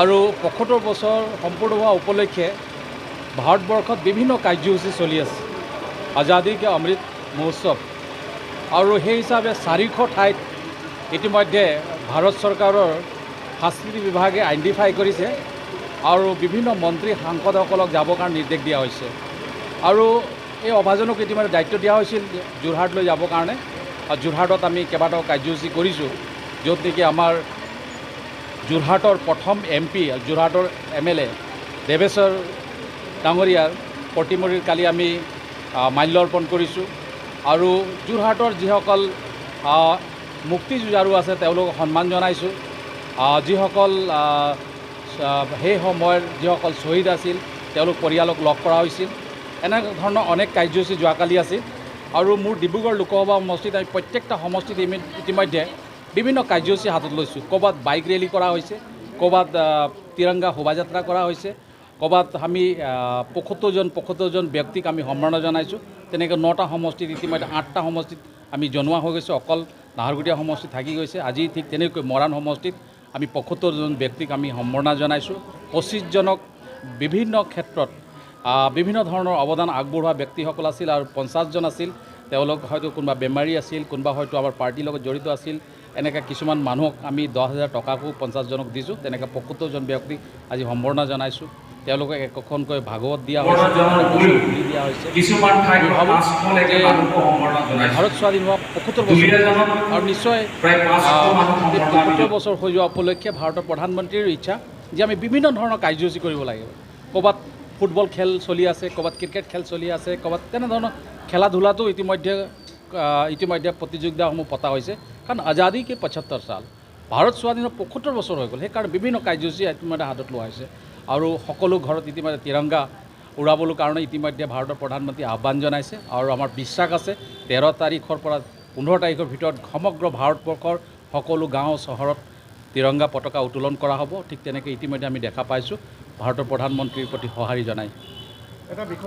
আৰু ৭৫ বছৰ সম্পূৰ্ণ হোৱা উপলক্ষে ভাৰতবৰ্ষত বিভিন্ন কাৰ্যসূচী চলি আছে আজাদী কে অমৃত মহোৎসৱ আৰু সেই হিচাপে ৪০০ ঠাইত ইতিমধ্যে ভাৰত চৰকাৰৰ সংস্কৃতি বিভাগে আইডেণ্টিফাই কৰিছে আৰু বিভিন্ন মন্ত্ৰী সাংসদসকলক যাবৰ কাৰণে নিৰ্দেশ দিয়া হৈছে আৰু এই অভাজনক ইতিমধ্যে দায়িত্ব দিয়া হৈছিল যোৰহাটলৈ যাবৰ কাৰণে আৰু যোৰহাটত আমি কেইবাটাও কাৰ্যসূচী কৰিছোঁ য'ত নেকি আমাৰ যোৰহাটৰ প্ৰথম MP যোৰহাটৰ MLA দেৱেশ্বৰ ডাঙৰীয়াৰ প্ৰতিমূৰ্তিত কালি আমি মাল্যাৰ্পণ কৰিছোঁ আৰু যোৰহাটৰ যিসকল মুক্তিযুঁজাৰু আছে তেওঁলোকক সন্মান জনাইছোঁ যিসকল সেই সময়ৰ যিসকল শ্বহীদ আছিল তেওঁলোক পৰিয়ালক লগ কৰা হৈছিল এনে ধৰণৰ অনেক কাৰ্যসূচী যোৱাকালি আছিল আৰু মোৰ ডিব্ৰুগড় লোকসভা সমষ্টিত আমি প্ৰত্যেকটা সমষ্টিত ইতিমধ্যে বিভিন্ন কাৰ্যসূচী হাতত লৈছোঁ ক'ৰবাত বাইক ৰেলী কৰা হৈছে ক'ৰবাত তিৰংগা শোভাযাত্ৰা কৰা হৈছে ক'ৰবাত আমি ৭৫জন ব্যক্তিক আমি সম্মাননা জনাইছোঁ তেনেকৈ 9টা সমষ্টিত ইতিমধ্যে 8টা সমষ্টিত আমি জনোৱা হৈ গৈছে অকল নাহৰকটীয়া সমষ্টিত থাকি গৈছে আজি ঠিক তেনেকৈ মৰাণ সমষ্টিত আমি ৭৫জন ব্যক্তিক আমি সম্মাননা জনাইছোঁ 25জনক বিভিন্ন ক্ষেত্ৰত বিভিন্ন ধৰণৰ অৱদান আগবঢ়োৱা ব্যক্তিসকল আছিল আৰু 50জন আছিল তেওঁলোক হয়তো কোনোবা বেমাৰী আছিল কোনোবা হয়তো আমাৰ পাৰ্টিৰ লগত জড়িত আছিল এনেকৈ কিছুমান মানুহক আমি 10,000 টকাকো 50জনক দিছোঁ তেনেকৈ ৭৫জন ব্যক্তিক আজি সম্বৰ্ধনা জনাইছোঁ তেওঁলোকক একোখনকৈ ভাগৱত দিয়া হৈছে দিয়া হৈছে ভাৰত স্বাধীন হোৱা ৭৫ বছৰ আৰু নিশ্চয় ৭৫ বছৰ হৈ যোৱা উপলক্ষে ভাৰতৰ প্ৰধানমন্ত্ৰীৰ ইচ্ছা যে আমি বিভিন্ন ধৰণৰ কাৰ্যসূচী কৰিব লাগিব ক'ৰবাত ফুটবল খেল চলি আছে ক'ৰবাত ক্ৰিকেট খেল চলি আছে ক'ৰবাত তেনেধৰণৰ খেলা ধূলাটো ইতিমধ্যে প্ৰতিযোগিতাসমূহ পতা হৈছে কাৰণ আজাদী কে ৭৫ সাল ভাৰত স্বাধীন ৭৫ বছৰ হৈ গ'ল সেইকাৰণে বিভিন্ন কাৰ্যসূচী ইতিমধ্যে হাতত লোৱা হৈছে আৰু সকলো ঘৰত ইতিমধ্যে তিৰংগা উৰাবলৈ কাৰণে ইতিমধ্যে ভাৰতৰ প্ৰধানমন্ত্ৰী আহ্বান জনাইছে আৰু আমাৰ বিশ্বাস আছে 13 তাৰিখৰ পৰা 15 তাৰিখৰ ভিতৰত সমগ্ৰ ভাৰতবৰ্ষৰ সকলো গাঁও চহৰত তিৰংগা পতাকা উত্তোলন কৰা হ'ব ঠিক তেনেকৈ ইতিমধ্যে আমি দেখা পাইছোঁ ভাৰতৰ প্ৰধানমন্ত্ৰীৰ প্ৰতি সঁহাৰি জনাই এটা বিষয়